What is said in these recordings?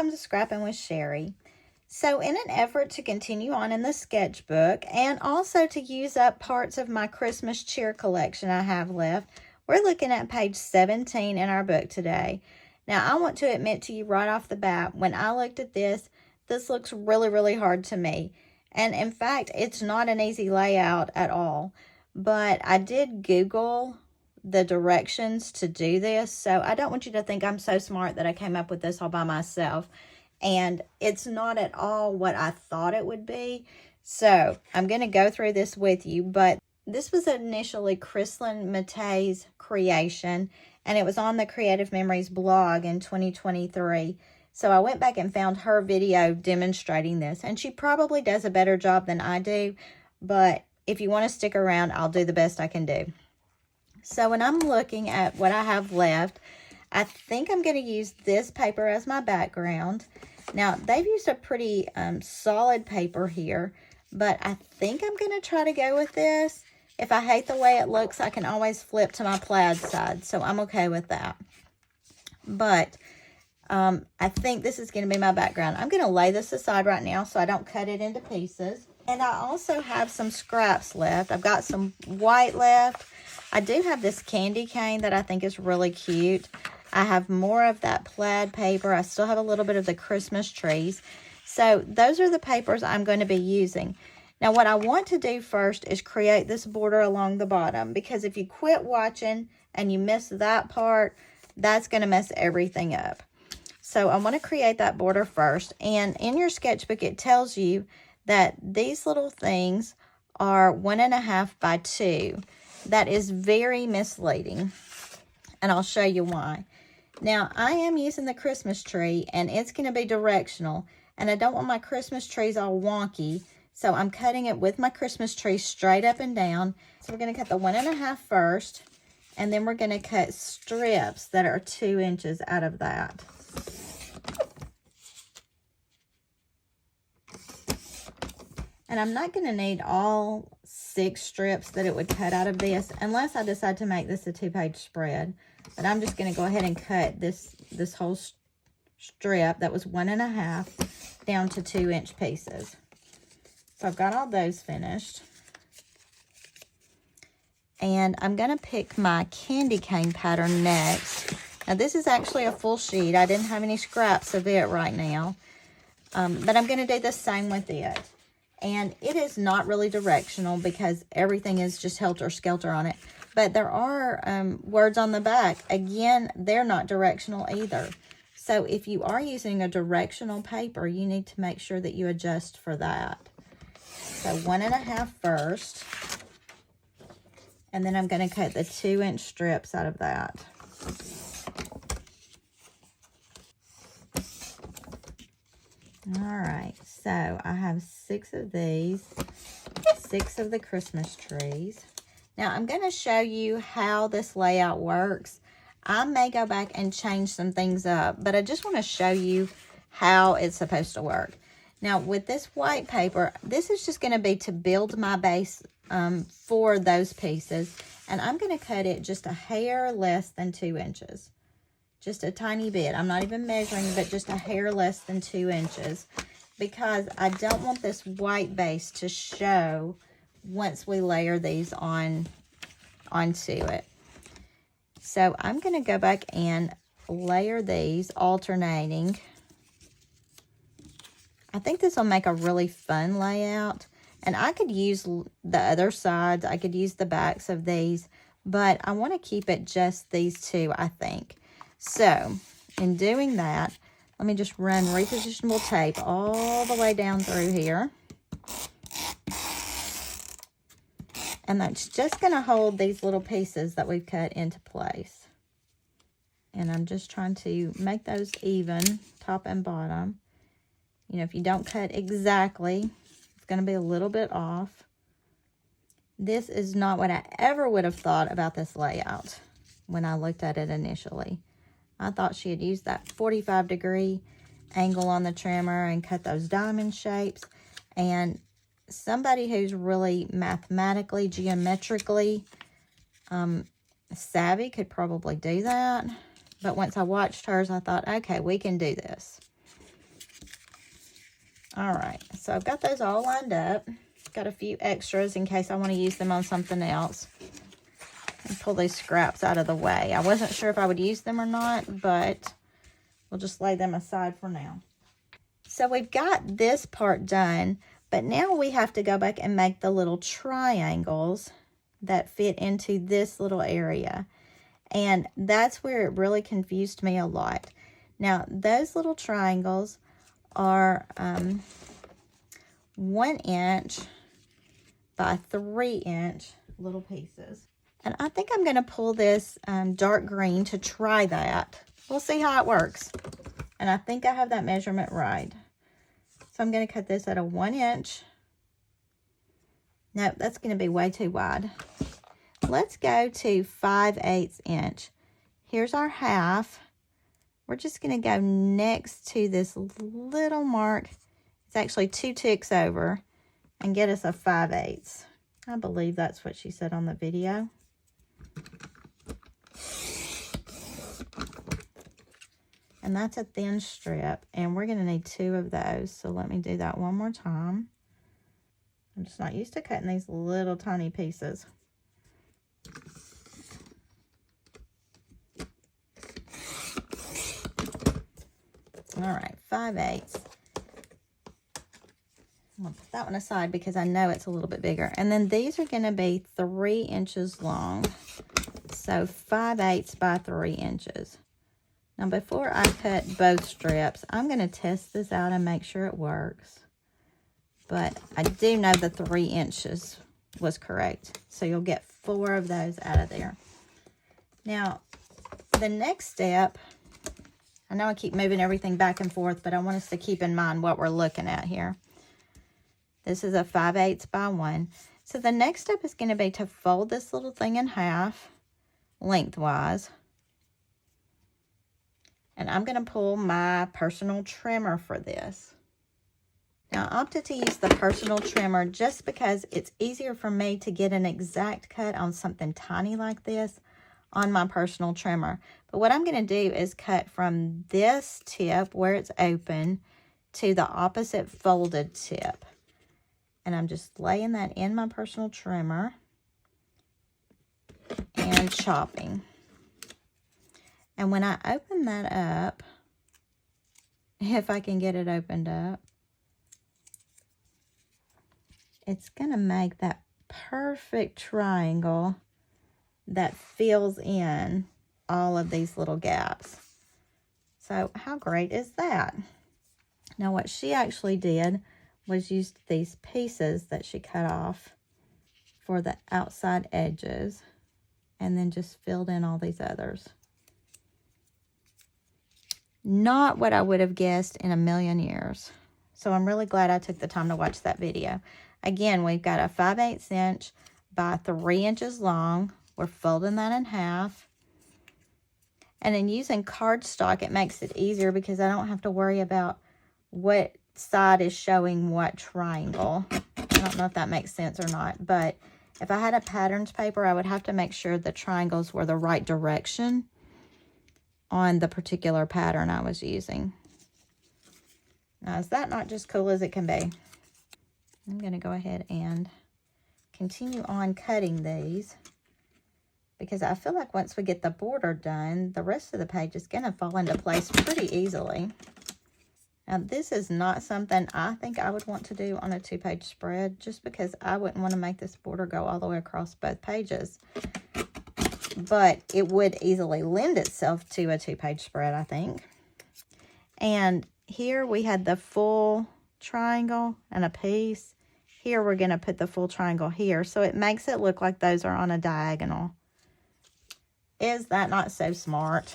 welcome to Scrappin with Sheri. So in an effort to continue on in the sketchbook and also to use up parts of my Christmas cheer collection I have left, we're looking at page 17 in our book today. Now I want to admit to you right off the bat, when I looked at this looks really hard to me. And in fact, it's not an easy layout at all. But I did Google the directions to do this, so I don't want you to think I'm so smart that I came up with this all by myself. And it's not at all what I thought it would be. So I'm going to go through this with you, but this was initially Chrislyn Matei's creation, and it was on the Creative Memories blog in 2023. So I went back and found her video demonstrating this, and she probably does a better job than I do, but if you want to stick around, I'll do the best I can do. So when I'm looking at what I have left, I think I'm going to use this paper as my background. Now, they've used a pretty solid paper here, but I think I'm going to try to go with this. If I hate the way it looks, I can always flip to my plaid side, so I'm okay with that. But I think this is going to be my background. I'm going to lay this aside right now so I don't cut it into pieces. And I also have some scraps left. I've got some white left. I do have this candy cane that I think is really cute. I have more of that plaid paper. I still have a little bit of the Christmas trees. So those are the papers I'm going to be using. Now what I want to do first is create this border along the bottom, because if you quit watching and you miss that part, that's going to mess everything up. So I want to create that border first. And in your sketchbook, it tells you that these little things are 1.5 by 2. That is very misleading, and I'll show you why. Now, I am using the Christmas tree, and it's going to be directional, and I don't want my Christmas trees all wonky, so I'm cutting it with my Christmas tree straight up and down. So we're going to cut the 1.5 first, and then we're going to cut strips that are 2 inches out of that. And I'm not going to need all 6 strips that it would cut out of this unless I decide to make this a 2-page spread. But I'm just going to go ahead and cut this whole strip that was 1.5 down to 2-inch pieces. So I've got all those finished. And I'm going to pick my candy cane pattern next. Now this is actually a full sheet. I didn't have any scraps of it right now. But I'm going to do the same with it. And it is not really directional because everything is just helter-skelter on it. But there are words on the back. Again, they're not directional either. So if you are using a directional paper, you need to make sure that you adjust for that. So 1.5 first. And then I'm going to cut the 2-inch strips out of that. All right, so I have 6 of these, 6 of the Christmas trees. Now, I'm going to show you how this layout works. I may go back and change some things up, but I just want to show you how it's supposed to work. Now, with this white paper, this is just going to be to build my base for those pieces, and I'm going to cut it just a hair less than 2 inches. Just a tiny bit. I'm not even measuring, but just a hair less than 2 inches, because I don't want this white base to show once we layer these onto it. So I'm going to go back and layer these alternating. I think this will make a really fun layout, and I could use the other sides. I could use the backs of these, but I want to keep it just these two, I think. So, in doing that, let me just run repositionable tape all the way down through here. And that's just going to hold these little pieces that we've cut into place. And I'm just trying to make those even, top and bottom. You know, if you don't cut exactly, it's going to be a little bit off. This is not what I ever would have thought about this layout when I looked at it initially. I thought she had used that 45-degree angle on the trimmer and cut those diamond shapes. And somebody who's really mathematically, geometrically savvy could probably do that. But once I watched hers, I thought, okay, we can do this. All right, so I've got those all lined up. Got a few extras in case I want to use them on something else. And pull these scraps out of the way. I wasn't sure if I would use them or not, but we'll just lay them aside for now. So we've got this part done, but now we have to go back and make the little triangles that fit into this little area. And that's where it really confused me a lot. Now, those little triangles are 1 inch by 3 inch little pieces. And I think I'm going to pull this dark green to try that. We'll see how it works. And I think I have that measurement right. So I'm going to cut this at a 1 inch. Nope, that's going to be way too wide. Let's go to 5/8 inch. Here's our half. We're just going to go next to this little mark. It's actually 2 ticks over, and get us a 5/8. I believe that's what she said on the video. And that's a thin strip, and we're going to need 2 of those. So let me do that one more time. I'm just not used to cutting these little tiny pieces. All right, 5/8. I'm going to put that one aside because I know it's a little bit bigger. And then these are going to be 3 inches long. So 5/8 by 3 inches. Now before I cut both strips, I'm going to test this out and make sure it works. But I do know the 3 inches was correct. So you'll get 4 of those out of there. Now, the next step, I know I keep moving everything back and forth, but I want us to keep in mind what we're looking at here. This is a 5/8 by 1. So the next step is going to be to fold this little thing in half lengthwise. And I'm going to pull my personal trimmer for this. Now, I opted to use the personal trimmer just because it's easier for me to get an exact cut on something tiny like this on my personal trimmer. But what I'm going to do is cut from this tip where it's open to the opposite folded tip. And I'm just laying that in my personal trimmer and chopping. And when I open that up, if I can get it opened up, it's going to make that perfect triangle that fills in all of these little gaps. So how great is that? Now what she actually did was used these pieces that she cut off for the outside edges and then just filled in all these others. Not what I would have guessed in a million years. So I'm really glad I took the time to watch that video. Again, we've got a 5/8 inch by 3 inches long. We're folding that in half. And in using cardstock, it makes it easier because I don't have to worry about what side is showing what triangle. I don't know if that makes sense or not, but if I had a patterns paper, I would have to make sure the triangles were the right direction on the particular pattern I was using. Now, is that not just cool as it can be? I'm going to go ahead and continue on cutting these because I feel like once we get the border done, the rest of the page is going to fall into place pretty easily. Now, this is not something I think I would want to do on a 2-page spread just because I wouldn't want to make this border go all the way across both pages. But it would easily lend itself to a 2-page spread, I think. And here we had the full triangle and a piece. Here we're going to put the full triangle here. So it makes it look like those are on a diagonal. Is that not so smart?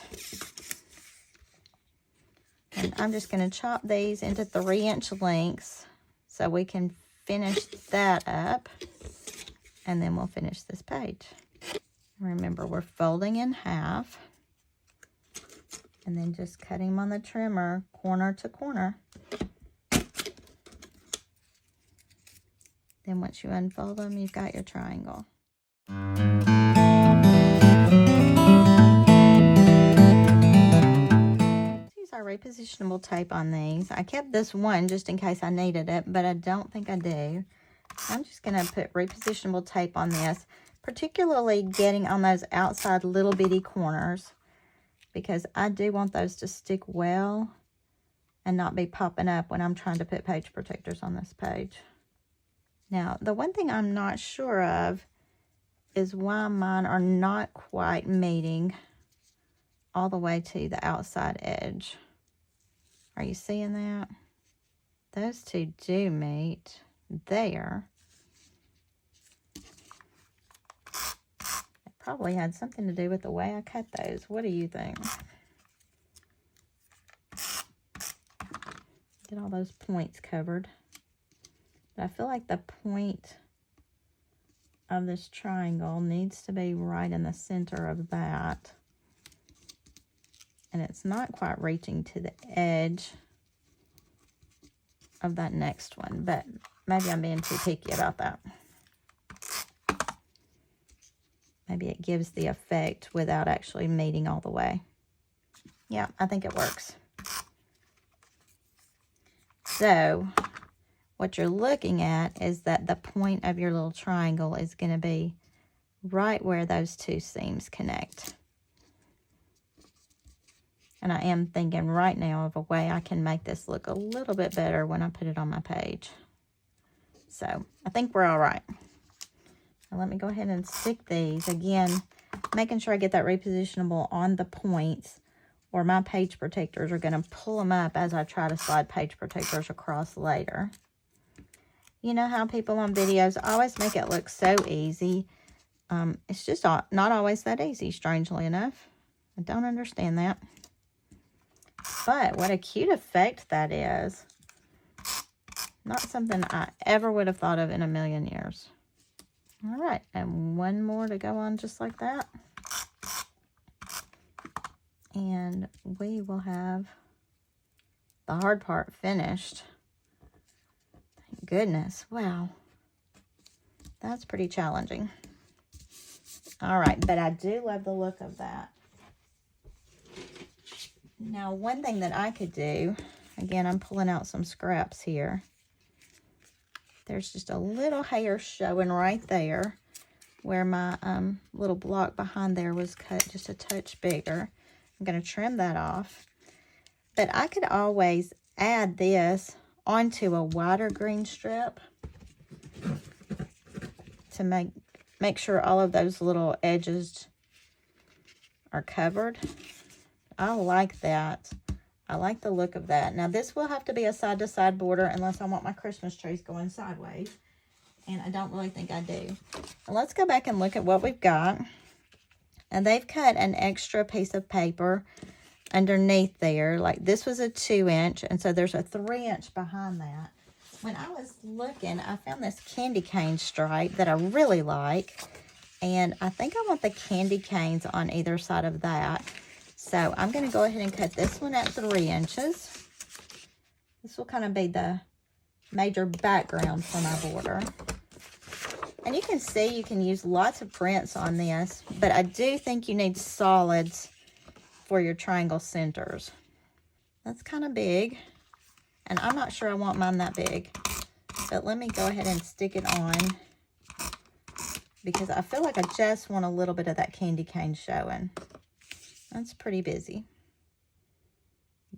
And I'm just going to chop these into 3-inch lengths so we can finish that up. And then we'll finish this page. Remember, we're folding in half and then just cutting them on the trimmer corner to corner. Then once you unfold them, you've got your triangle. Use try repositionable tape on these. I kept this one just in case I needed it, but I don't think I do. I'm just going to put repositionable tape on this, particularly getting on those outside little bitty corners, because I do want those to stick well and not be popping up when I'm trying to put page protectors on this page. Now, the one thing I'm not sure of is why mine are not quite meeting all the way to the outside edge. Are you seeing that? Those two do meet there. It probably had something to do with the way I cut those. What do you think? Get all those points covered. But I feel like the point of this triangle needs to be right in the center of that. And it's not quite reaching to the edge of that next one, but maybe I'm being too picky about that. Maybe it gives the effect without actually meeting all the way. Yeah, I think it works. So what you're looking at is that the point of your little triangle is going to be right where those two seams connect. And I am thinking right now of a way I can make this look a little bit better when I put it on my page. So I think we're all right. Now let me go ahead and stick these. Again, making sure I get that repositionable on the points, or my page protectors are going to pull them up as I try to slide page protectors across later. You know how people on videos always make it look so easy. It's just not always that easy, strangely enough. I don't understand that. But what a cute effect that is. Not something I ever would have thought of in a million years. All right, and one more to go on just like that. And we will have the hard part finished. Thank goodness. Wow. That's pretty challenging. All right, but I do love the look of that. Now, one thing that I could do, again, I'm pulling out some scraps here. There's just a little hair showing right there where my little block behind there was cut just a touch bigger. I'm going to trim that off. But I could always add this onto a wider green strip to make sure all of those little edges are covered. I like that. I like the look of that. Now, this will have to be a side-to-side border unless I want my Christmas trees going sideways. And I don't really think I do. Now, let's go back and look at what we've got. And they've cut an extra piece of paper underneath there. Like, this was a 2-inch, and so there's a 3-inch behind that. When I was looking, I found this candy cane stripe that I really like. And I think I want the candy canes on either side of that. So I'm going to go ahead and cut this one at 3 inches. This will kind of be the major background for my border. And you can see you can use lots of prints on this, but I do think you need solids for your triangle centers. That's kind of big, and I'm not sure I want mine that big. But let me go ahead and stick it on, because I feel like I just want a little bit of that candy cane showing. That's pretty busy.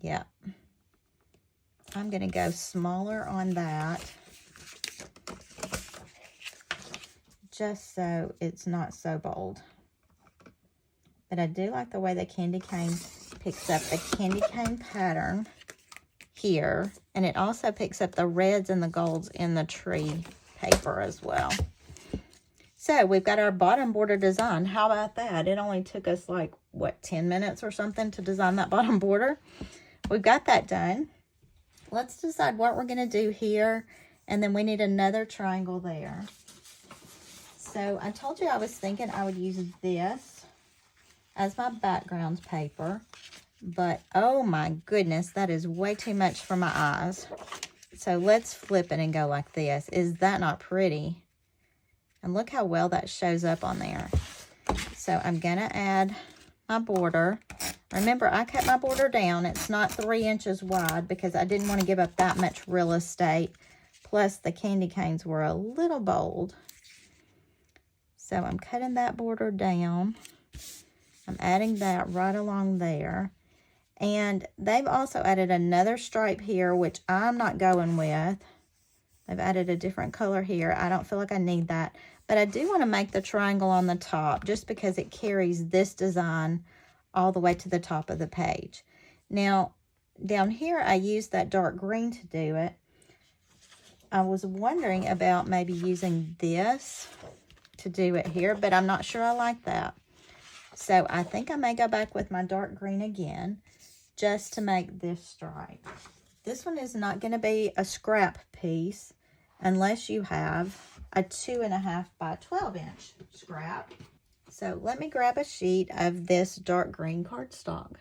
Yeah. I'm going to go smaller on that, just so it's not so bold. But I do like the way the candy cane picks up the candy cane pattern here. And it also picks up the reds and the golds in the tree paper as well. So we've got our bottom border design. How about that? It only took us like, what, 10 minutes or something to design that bottom border. We've got that done. Let's decide what we're going to do here. And then we need another triangle there. So I told you I was thinking I would use this as my background paper. But oh my goodness, that is way too much for my eyes. So let's flip it and go like this. Is that not pretty? And look how well that shows up on there. So I'm going to add my border. Remember, I cut my border down. It's not 3 inches wide because I didn't want to give up that much real estate. Plus, the candy canes were a little bold. So I'm cutting that border down. I'm adding that right along there. And they've also added another stripe here, which I'm not going with. They've added a different color here. I don't feel like I need that. But I do want to make the triangle on the top just because it carries this design all the way to the top of the page. Now, down here, I used that dark green to do it. I was wondering about maybe using this to do it here, but I'm not sure I like that. So I think I may go back with my dark green again just to make this stripe. This one is not going to be a scrap piece unless you have a 2.5 by 12 inch scrap. So let me grab a sheet of this dark green cardstock.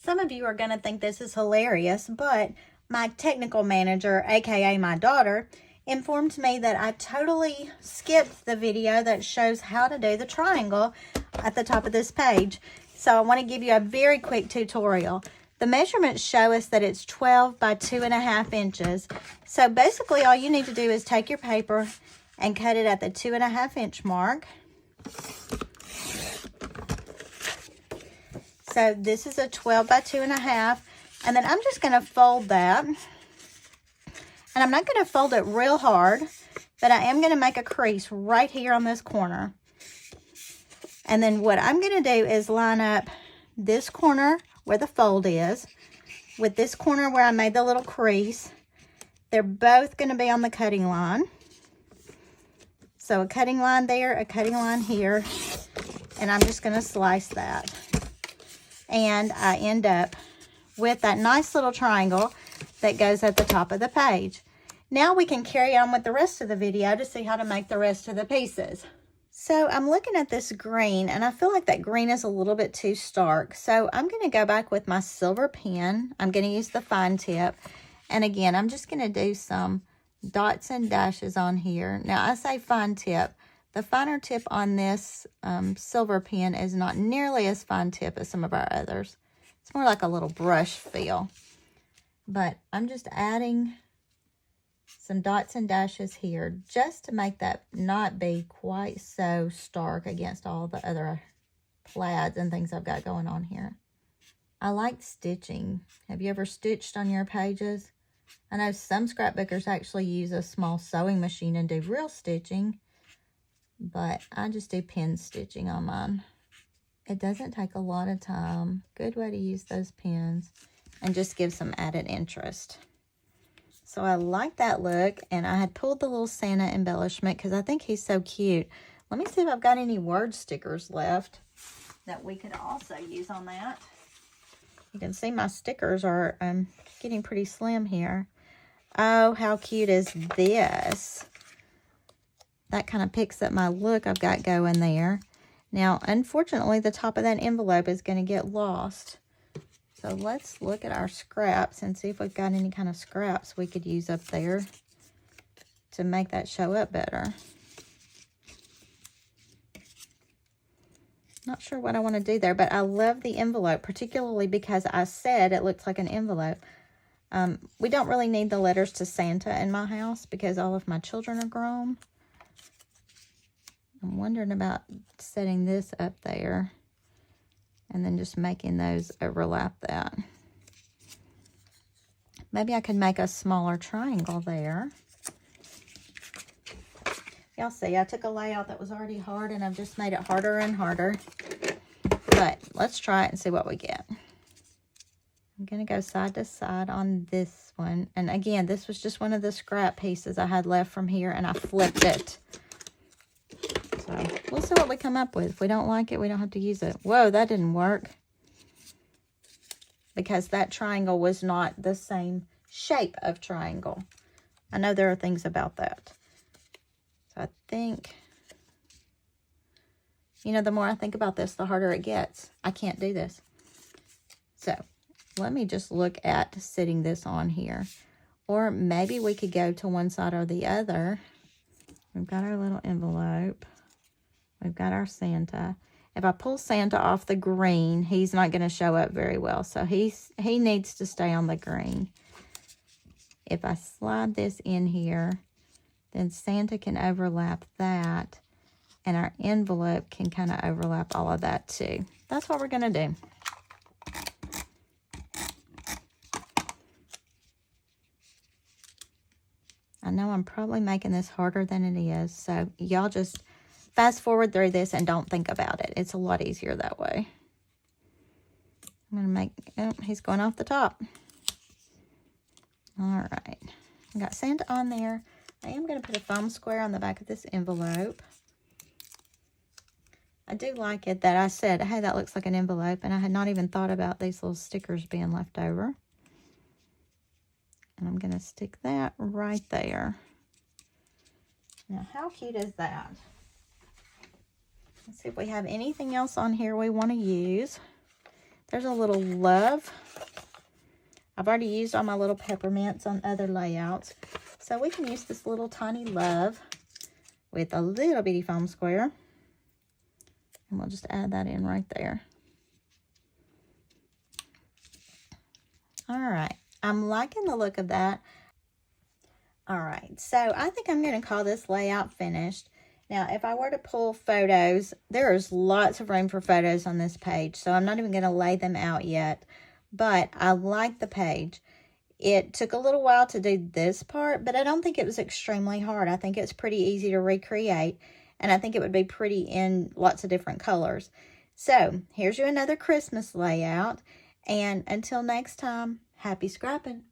Some of you are going to think this is hilarious, but my technical manager, aka my daughter, informed me that I totally skipped the video that shows how to do the triangle at the top of this page. So I want to give you a very quick tutorial. The measurements show us that it's 12 by 2.5 inches. So basically all you need to do is take your paper and cut it at the 2.5 inch mark. So this is a 12 by 2.5. And then I'm just going to fold that. And I'm not going to fold it real hard, but I am going to make a crease right here on this corner. And then what I'm going to do is line up this corner where the fold is with this corner where I made the little crease. They're both going to be on the cutting line. So a cutting line there, a cutting line here, and I'm just going to slice that. And I end up with that nice little triangle that goes at the top of the page. Now we can carry on with the rest of the video to see how to make the rest of the pieces. So I'm looking at this green, and I feel like that green is a little bit too stark. So I'm going to go back with my silver pen. I'm going to use the fine tip. And again, I'm just going to do some dots and dashes on here. Now, I say fine tip. The finer tip on this silver pen is not nearly as fine tip as some of our others. It's more like a little brush feel. But I'm just adding some dots and dashes here just to make that not be quite so stark against all the other plaids and things I've got going on here. I like stitching. Have you ever stitched on your pages? I know some scrapbookers actually use a small sewing machine and do real stitching, but I just do pen stitching on mine. It doesn't take a lot of time. Good way to use those pens and just give some added interest. So I like that look, and I had pulled the little Santa embellishment because I think he's so cute. Let me see if I've got any word stickers left that we could also use on that. You can see my stickers are getting pretty slim here. Oh, how cute is this? That kind of picks up my look I've got going there. Now, unfortunately, the top of that envelope is going to get lost. So let's look at our scraps and see if we've got any kind of scraps we could use up there to make that show up better. Not sure what I want to do there, but I love the envelope, particularly because I said it looks like an envelope. We don't really need the letters to Santa in my house because all of my children are grown. I'm wondering about setting this up there and then just making those overlap that. Maybe I could make a smaller triangle there. Y'all see, I took a layout that was already hard and I've just made it harder and harder. But let's try it and see what we get. I'm going to go side to side on this one. And again, this was just one of the scrap pieces I had left from here, and I flipped it. So we'll see what we come up with. If we don't like it, we don't have to use it. Whoa, that didn't work. Because that triangle was not the same shape of triangle. I know there are things about that. So I think, you know, the more I think about this, the harder it gets. I can't do this. So let me just look at sitting this on here. Or maybe we could go to one side or the other. We've got our little envelope. We've got our Santa. If I pull Santa off the green, he's not going to show up very well. So he needs to stay on the green. If I slide this in here, then Santa can overlap that. And our envelope can kind of overlap all of that too. That's what we're going to do. I know I'm probably making this harder than it is. So y'all just fast forward through this and don't think about it. It's a lot easier that way. I'm going to make, oh, he's going off the top. All right. I got Santa on there. I am going to put a foam square on the back of this envelope. I do like it that I said, hey, that looks like an envelope, and I had not even thought about these little stickers being left over. And I'm going to stick that right there. Now, how cute is that? Let's see if we have anything else on here we want to use. There's a little love. I've already used all my little peppermints on other layouts. So we can use this little tiny love with a little bitty foam square. And we'll just add that in right there. All right. I'm liking the look of that. All right. So I think I'm going to call this layout finished. Now, if I were to pull photos, there is lots of room for photos on this page. So I'm not even going to lay them out yet. But I like the page. It took a little while to do this part, but I don't think it was extremely hard. I think it's pretty easy to recreate. And I think it would be pretty in lots of different colors. So, here's you another Christmas layout. And until next time, happy scrapping.